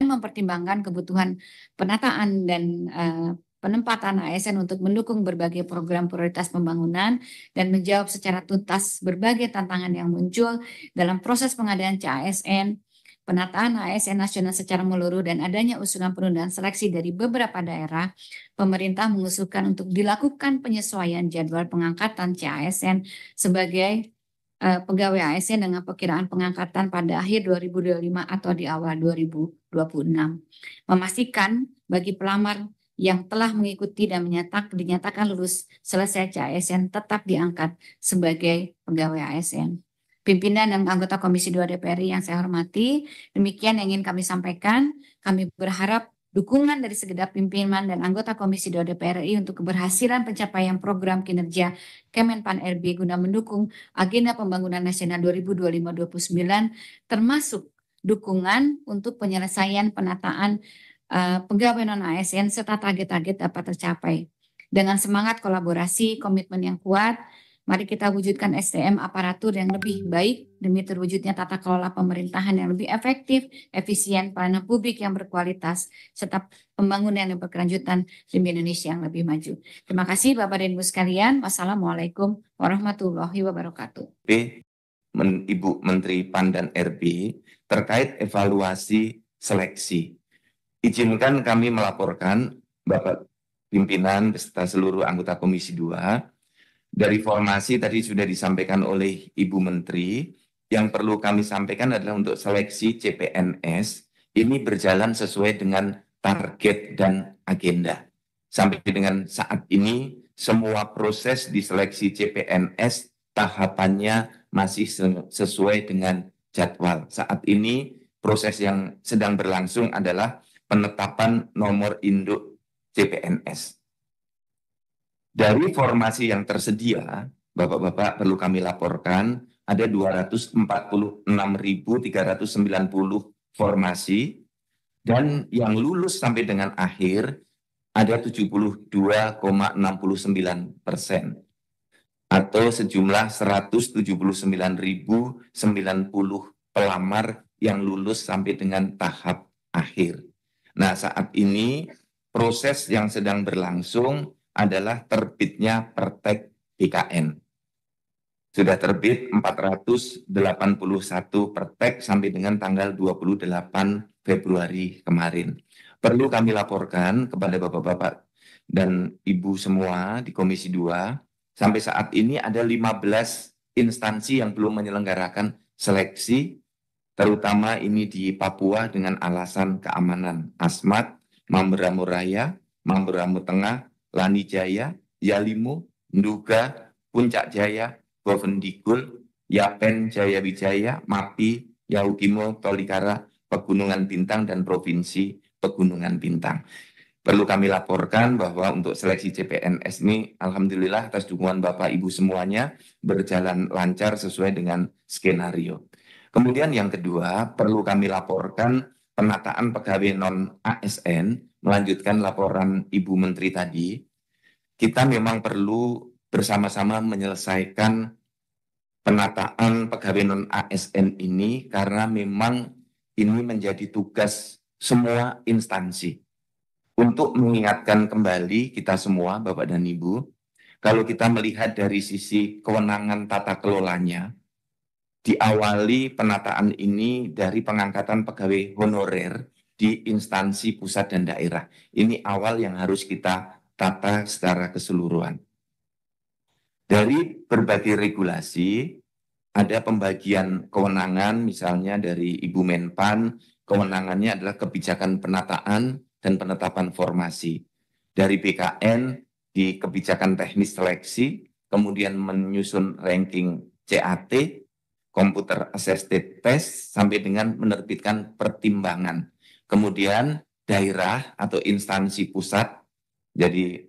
mempertimbangkan kebutuhan penataan dan penempatan ASN untuk mendukung berbagai program prioritas pembangunan dan menjawab secara tuntas berbagai tantangan yang muncul dalam proses pengadaan CASN, penataan ASN nasional secara menyeluruh dan adanya usulan penundaan seleksi dari beberapa daerah, pemerintah mengusulkan untuk dilakukan penyesuaian jadwal pengangkatan CASN sebagai pegawai ASN dengan perkiraan pengangkatan pada akhir 2025 atau di awal 2026. Memastikan bagi pelamar yang telah mengikuti dan dinyatakan lulus selesai CASN tetap diangkat sebagai pegawai ASN. Pimpinan dan anggota Komisi 2 DPR RI yang saya hormati, demikian yang ingin kami sampaikan. Kami berharap dukungan dari segenap pimpinan dan anggota Komisi 2 DPR RI untuk keberhasilan pencapaian program kinerja Kemenpan RB guna mendukung agenda pembangunan nasional 2025-2029, termasuk dukungan untuk penyelesaian penataan pegawai non-ASN serta target-target dapat tercapai. Dengan semangat kolaborasi, komitmen yang kuat, mari kita wujudkan SDM aparatur yang lebih baik demi terwujudnya tata kelola pemerintahan yang lebih efektif, efisien, pelayanan publik yang berkualitas, serta pembangunan yang berkelanjutan demi Indonesia yang lebih maju. Terima kasih Bapak dan Ibu sekalian. Wassalamualaikum warahmatullahi wabarakatuh. Ibu Menteri PAN dan RB terkait evaluasi seleksi. Izinkan kami melaporkan Bapak pimpinan beserta seluruh anggota Komisi 2 dari formasi tadi sudah disampaikan oleh Ibu Menteri. Yang perlu kami sampaikan adalah untuk seleksi CPNS ini berjalan sesuai dengan target dan agenda. Sampai dengan saat ini semua proses di seleksi CPNS tahapannya masih sesuai dengan jadwal. Saat ini proses yang sedang berlangsung adalah penetapan nomor induk CPNS. Dari formasi yang tersedia, Bapak-Bapak perlu kami laporkan, ada 246.390 formasi, dan yang lulus sampai dengan akhir ada 72,69%, atau sejumlah 179.090 pelamar yang lulus sampai dengan tahap akhir. Nah, saat ini proses yang sedang berlangsung adalah terbitnya Pertek BKN. Sudah terbit 481 Pertek sampai dengan tanggal 28 Februari kemarin. Perlu kami laporkan kepada Bapak-Bapak dan Ibu semua di Komisi 2, sampai saat ini ada 15 instansi yang belum menyelenggarakan seleksi, terutama ini di Papua dengan alasan keamanan. Asmat, Mamberamo Raya, Mamberamo Tengah, Lani Jaya, Yalimu, Nduga, Puncak Jaya, Bovendigul, Yapen, Jaya Wijaya, Mapi, Yahukimo, Tolikara, Pegunungan Bintang, dan Provinsi Pegunungan Bintang. Perlu kami laporkan bahwa untuk seleksi CPNS ini, alhamdulillah atas dukungan Bapak Ibu semuanya berjalan lancar sesuai dengan skenario. Kemudian yang kedua, perlu kami laporkan penataan pegawai non-ASN, melanjutkan laporan Ibu Menteri tadi. Kita memang perlu bersama-sama menyelesaikan penataan pegawai non-ASN ini karena memang ini menjadi tugas semua instansi. Untuk mengingatkan kembali kita semua, Bapak dan Ibu, kalau kita melihat dari sisi kewenangan tata kelolanya, diawali penataan ini dari pengangkatan pegawai honorer di instansi pusat dan daerah. Ini awal yang harus kita tata secara keseluruhan. Dari berbagai regulasi, ada pembagian kewenangan, misalnya dari Ibu Menpan, kewenangannya adalah kebijakan penataan dan penetapan formasi. Dari BKN, di kebijakan teknis seleksi, kemudian menyusun ranking CAT, Computer Assisted Test, sampai dengan menerbitkan pertimbangan. Kemudian daerah atau instansi pusat, jadi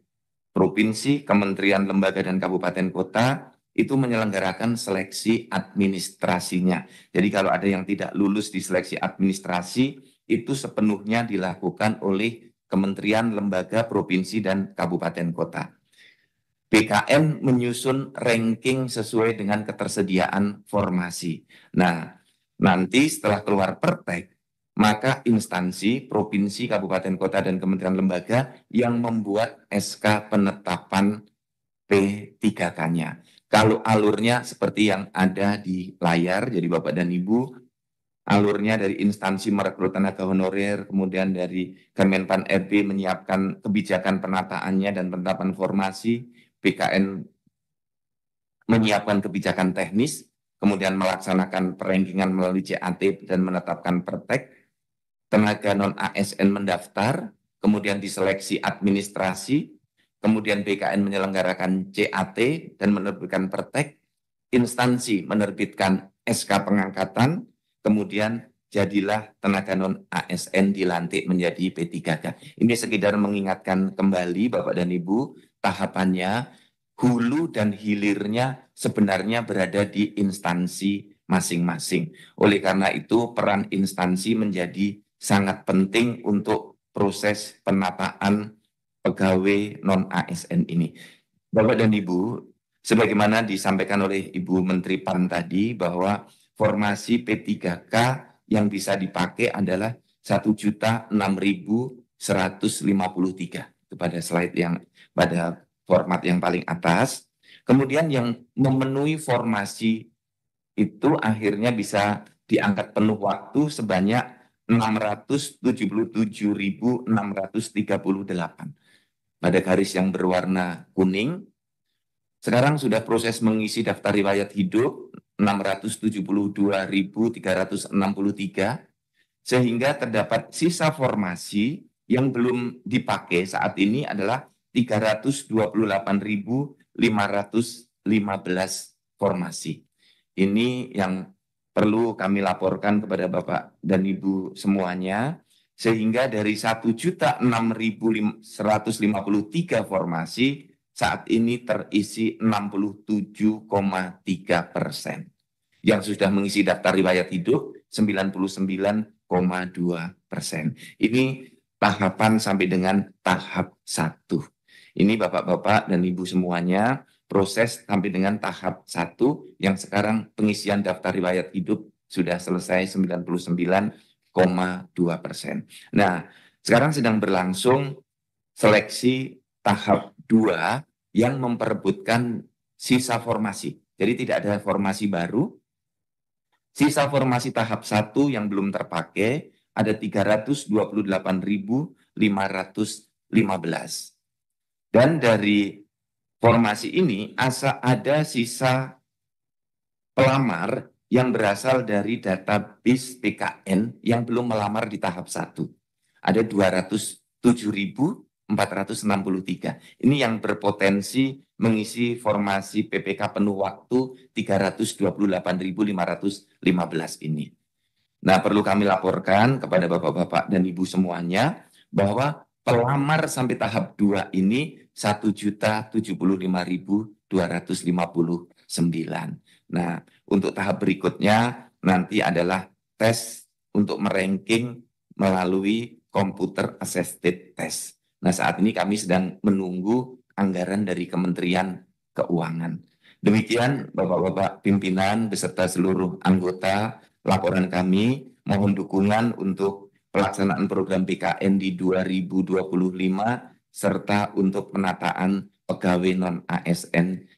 provinsi, kementerian, lembaga, dan kabupaten kota, itu menyelenggarakan seleksi administrasinya. Jadi kalau ada yang tidak lulus di seleksi administrasi, itu sepenuhnya dilakukan oleh kementerian, lembaga, provinsi, dan kabupaten kota. BKN menyusun ranking sesuai dengan ketersediaan formasi. Nah, nanti setelah keluar Pertek, maka instansi, provinsi, kabupaten, kota, dan kementerian lembaga yang membuat SK penetapan P3K-nya. Kalau alurnya seperti yang ada di layar, jadi Bapak dan Ibu, alurnya dari instansi merekrut tenaga honorer, kemudian dari Kemenpan RB menyiapkan kebijakan penataannya dan penetapan formasi, BKN menyiapkan kebijakan teknis, kemudian melaksanakan perankingan melalui CAT dan menetapkan pertek, tenaga non-ASN mendaftar, kemudian diseleksi administrasi, kemudian BKN menyelenggarakan CAT dan menerbitkan pertek, instansi menerbitkan SK pengangkatan, kemudian jadilah tenaga non-ASN dilantik menjadi P3K. Ini sekedar mengingatkan kembali Bapak dan Ibu, tahapannya, hulu dan hilirnya sebenarnya berada di instansi masing-masing. Oleh karena itu peran instansi menjadi sangat penting untuk proses penataan pegawai non-ASN ini. Bapak dan Ibu, sebagaimana disampaikan oleh Ibu Menteri PAN tadi bahwa formasi P3K yang bisa dipakai adalah 1.006.153 pada slide yang pada format yang paling atas. Kemudian yang memenuhi formasi itu akhirnya bisa diangkat penuh waktu sebanyak 677.638 pada garis yang berwarna kuning. Sekarang sudah proses mengisi daftar riwayat hidup 672.363, sehingga terdapat sisa formasi yang belum dipakai saat ini adalah 328.515 formasi. Ini yang perlu kami laporkan kepada Bapak dan Ibu semuanya, sehingga dari 1.006.153 formasi saat ini terisi 67,3%. Yang sudah mengisi daftar riwayat hidup 99,2%. Ini tahapan sampai dengan tahap 1. Ini Bapak-bapak dan Ibu semuanya, proses sampai dengan tahap 1 yang sekarang pengisian daftar riwayat hidup sudah selesai 99,2%. Nah, sekarang sedang berlangsung seleksi tahap 2 yang memperebutkan sisa formasi. Jadi tidak ada formasi baru. Sisa formasi tahap 1 yang belum terpakai ada 328.515. Dan dari formasi ini ada sisa pelamar yang berasal dari database PKN yang belum melamar di tahap 1. Ada 207.463. Ini yang berpotensi mengisi formasi PPK penuh waktu 328.515 ini. Nah, perlu kami laporkan kepada Bapak-bapak dan Ibu semuanya bahwa pelamar sampai tahap 2 ini 1.075.259. Nah, untuk tahap berikutnya nanti adalah tes untuk meranking melalui computer assisted test. Nah, saat ini kami sedang menunggu anggaran dari Kementerian Keuangan. Demikian Bapak-bapak pimpinan beserta seluruh anggota laporan kami. Mohon dukungan untuk pelaksanaan program PKN di 2025 serta untuk penataan pegawai non-ASN